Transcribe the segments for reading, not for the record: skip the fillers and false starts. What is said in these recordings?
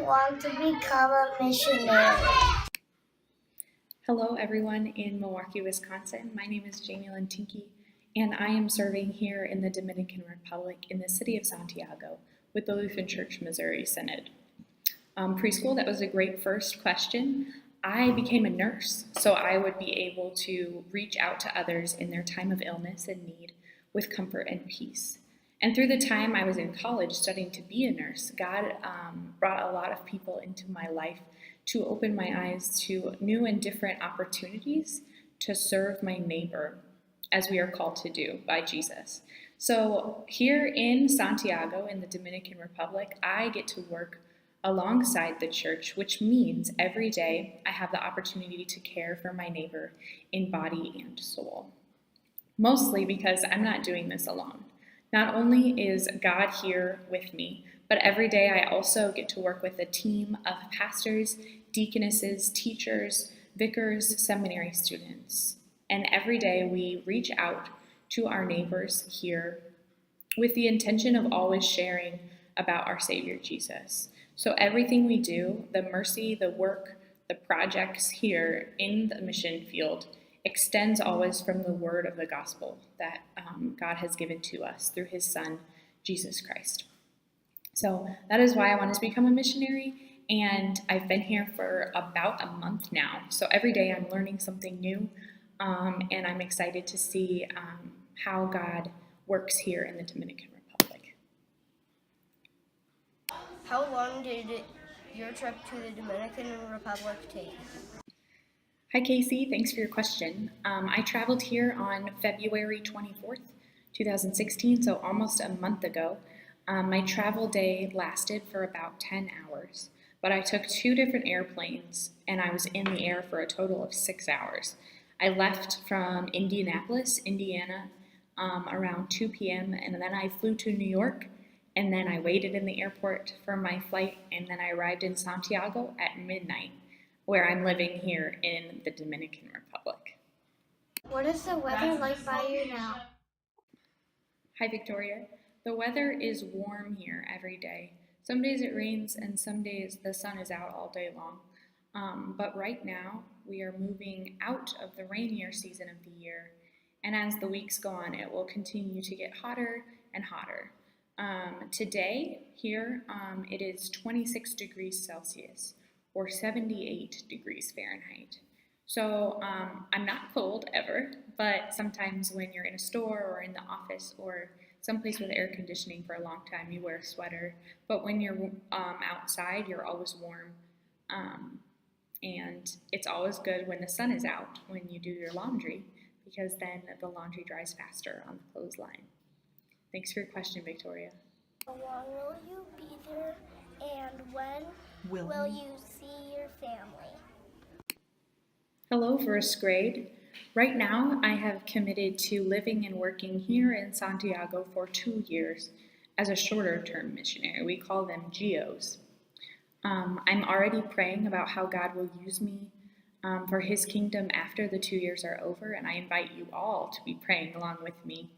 want to become a missionary? Hello, everyone in Milwaukee, Wisconsin. My name is Jamielynn Tinkey, and I am serving here in the Dominican Republic in the city of Santiago with the Lutheran Church Missouri Synod. Preschool, that was a great first question. I became a nurse, so I would be able to reach out to others in their time of illness and need with comfort and peace. And through the time I was in college studying to be a nurse, God brought a lot of people into my life to open my eyes to new and different opportunities to serve my neighbor as we are called to do by Jesus. So here in Santiago in the Dominican Republic, I get to work alongside the church, which means every day I have the opportunity to care for my neighbor in body and soul. Mostly because I'm not doing this alone. Not only is God here with me, but every day I also get to work with a team of pastors, deaconesses, teachers, vicars, seminary students. And every day we reach out to our neighbors here with the intention of always sharing about our Savior Jesus. So everything we do, the mercy, the work, the projects here in the mission field, extends always from the word of the gospel that God has given to us through his Son, Jesus Christ. So that is why I wanted to become a missionary, and I've been here for about a month now. So every day I'm learning something new, and I'm excited to see how God works here in the Dominican Republic. How long did your trip to the Dominican Republic take? Hi, Casey. Thanks for your question. I traveled here on February 24th, 2016, so almost a month ago. My travel day lasted for about 10 hours, but I took 2 different airplanes, and I was in the air for a total of 6 hours. I left from Indianapolis, Indiana, around 2 p.m., and then I flew to New York, and then I waited in the airport for my flight, and then I arrived in Santiago at midnight, where I'm living here in the Dominican Republic. What is the weather like by you now? Hi, Victoria. The weather is warm here every day. Some days it rains and some days the sun is out all day long. But right now we are moving out of the rainier season of the year. And as the weeks go on, it will continue to get hotter and hotter. Today here it is 26 degrees Celsius or 78 degrees Fahrenheit. So I'm not cold ever, but sometimes when you're in a store or in the office or someplace with air conditioning for a long time, you wear a sweater. But when you're outside, you're always warm. And it's always good when the sun is out when you do your laundry, because then the laundry dries faster on the clothesline. Thanks for your question, Victoria. How long will you be there, and when will you see your family? Hello, first grade. Right now, I have committed to living and working here in Santiago for 2 years as a shorter-term missionary. We call them GEOs. I'm already praying about how God will use me for his kingdom after the 2 years are over, and I invite you all to be praying along with me.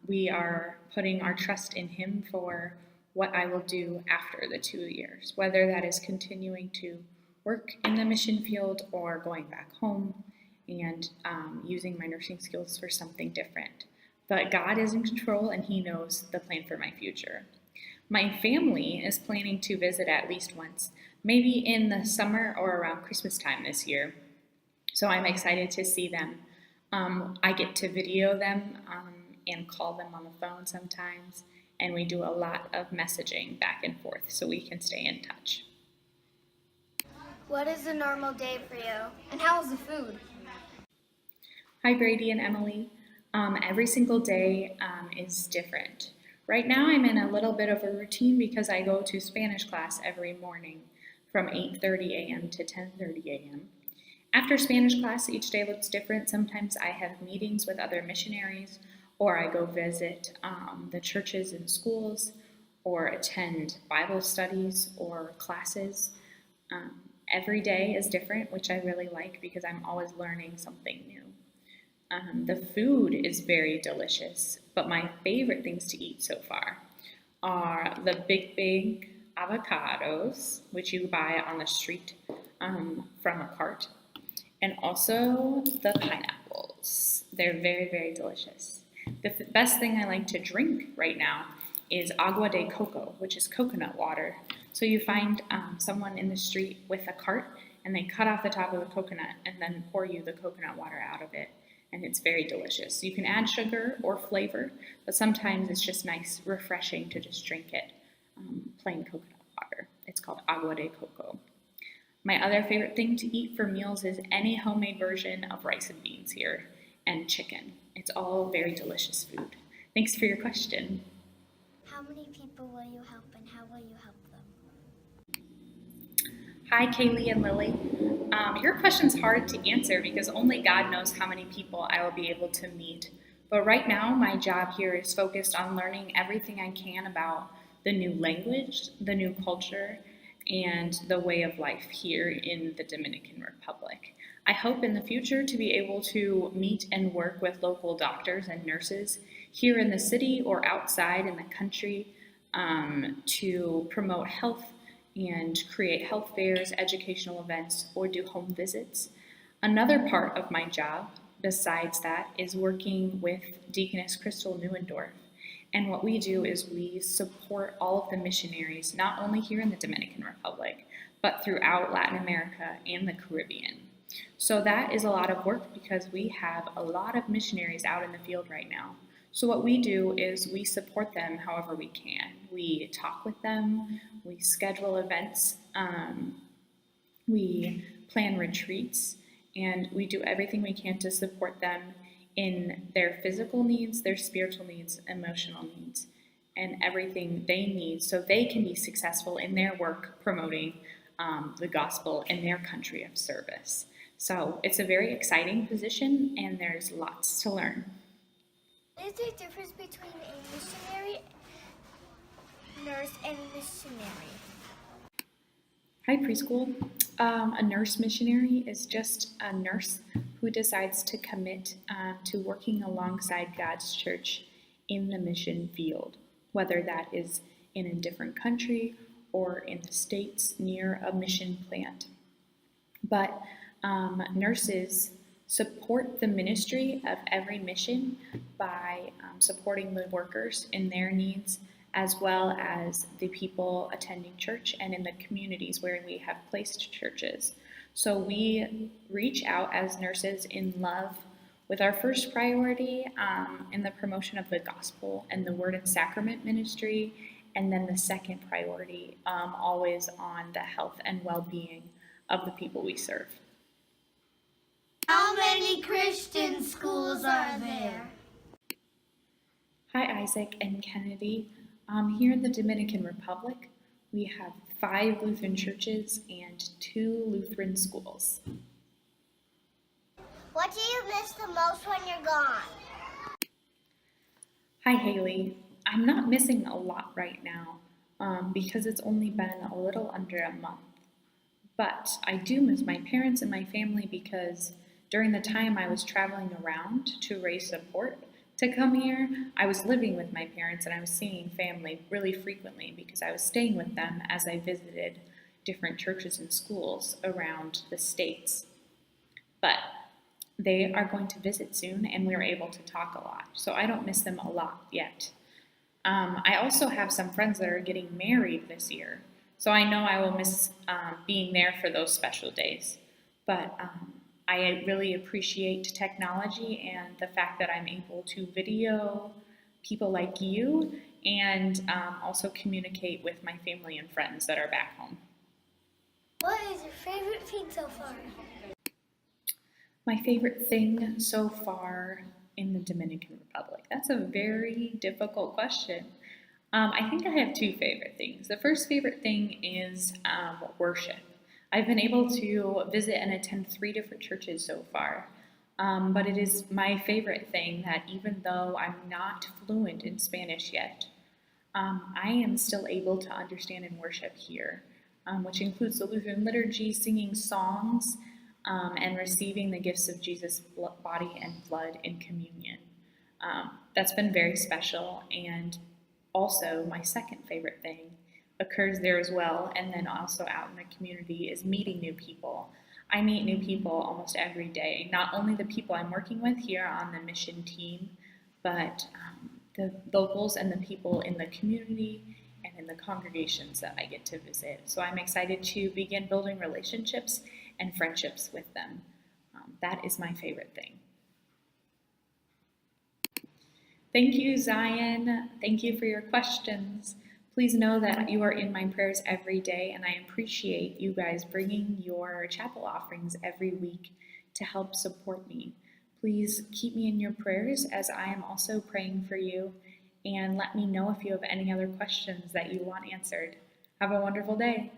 We are putting our trust in him for what I will do after the 2 years, whether that is continuing to work in the mission field or going back home and using my nursing skills for something different. But God is in control and he knows the plan for my future. My family is planning to visit at least once, maybe in the summer or around Christmas time this year. So I'm excited to see them. I get to video them and call them on the phone sometimes, and we do a lot of messaging back and forth so we can stay in touch. What is a normal day for you, and how is the food? Hi, Brady and Emily. Every single day is different. Right now I'm in a little bit of a routine because I go to Spanish class every morning from 8:30 a.m. to 10:30 a.m. After Spanish class, each day looks different. Sometimes I have meetings with other missionaries, or I go visit the churches and schools, or attend Bible studies or classes. Every day is different, which I really like because I'm always learning something new. The food is very delicious, but my favorite things to eat so far are the big avocados, which you buy on the street from a cart, and also the pineapples. They're very, very delicious. The best thing I like to drink right now is agua de coco, which is coconut water. So you find someone in the street with a cart, and they cut off the top of the coconut and then pour you the coconut water out of it. And it's very delicious. You can add sugar or flavor, but sometimes it's just nice, refreshing to just drink it, plain coconut water. It's called agua de coco. My other favorite thing to eat for meals is any homemade version of rice and beans here, and chicken. It's all very delicious food. Thanks for your question. How many people will you help and how will you help them? Hi, Kaylee and Lily. Your question's hard to answer because only God knows how many people I will be able to meet. But right now, my job here is focused on learning everything I can about the new language, the new culture, and the way of life here in the Dominican Republic. I hope in the future to be able to meet and work with local doctors and nurses here in the city or outside in the country to promote health and create health fairs, educational events, or do home visits. Another part of my job, besides that, is working with Deaconess Crystal Neuendorf. And what we do is we support all of the missionaries, not only here in the Dominican Republic, but throughout Latin America and the Caribbean. So that is a lot of work because we have a lot of missionaries out in the field right now. So what we do is we support them however we can. We talk with them, we schedule events, we plan retreats, and we do everything we can to support them in their physical needs, their spiritual needs, emotional needs, and everything they need so they can be successful in their work promoting the gospel in their country of service. So it's a very exciting position and there's lots to learn. What is the difference between a missionary nurse and a missionary? Hi, preschool. A nurse missionary is just a nurse who decides to commit to working alongside God's church in the mission field, whether that is in a different country or in the States near a mission plant. But nurses support the ministry of every mission by supporting the workers in their needs, as well as the people attending church and in the communities where we have placed churches. So we reach out as nurses in love with our first priority in the promotion of the gospel and the word and sacrament ministry, and then the second priority always on the health and well-being of the people we serve. How many Christian schools are there? Hi, Isaac and Kennedy. Here in the Dominican Republic, we have 5 Lutheran churches and 2 Lutheran schools. What do you miss the most when you're gone? Hi, Haley. I'm not missing a lot right now because it's only been a little under a month. But I do miss my parents and my family because during the time I was traveling around to raise support to come here, I was living with my parents and I was seeing family really frequently because I was staying with them as I visited different churches and schools around the States. But they are going to visit soon and we were able to talk a lot, so I don't miss them a lot yet. I also have some friends that are getting married this year, so I know I will miss being there for those special days. But I really appreciate technology and the fact that I'm able to video people like you and also communicate with my family and friends that are back home. What is your favorite thing so far? My favorite thing so far in the Dominican Republic? That's a very difficult question. I think I have 2 favorite things. The first favorite thing is worship. I've been able to visit and attend 3 different churches so far, but it is my favorite thing that even though I'm not fluent in Spanish yet, I am still able to understand and worship here, which includes the Lutheran liturgy, singing songs, and receiving the gifts of Jesus' body and blood in communion. That's been very special, and also my second favorite thing occurs there as well, and then also out in the community, is meeting new people. I meet new people almost every day, not only the people I'm working with here on the mission team, but the locals and the people in the community and in the congregations that I get to visit. So I'm excited to begin building relationships and friendships with them. That is my favorite thing. Thank you, Zion. Thank you for your questions. Please know that you are in my prayers every day, and I appreciate you guys bringing your chapel offerings every week to help support me. Please keep me in your prayers as I am also praying for you, and let me know if you have any other questions that you want answered. Have a wonderful day.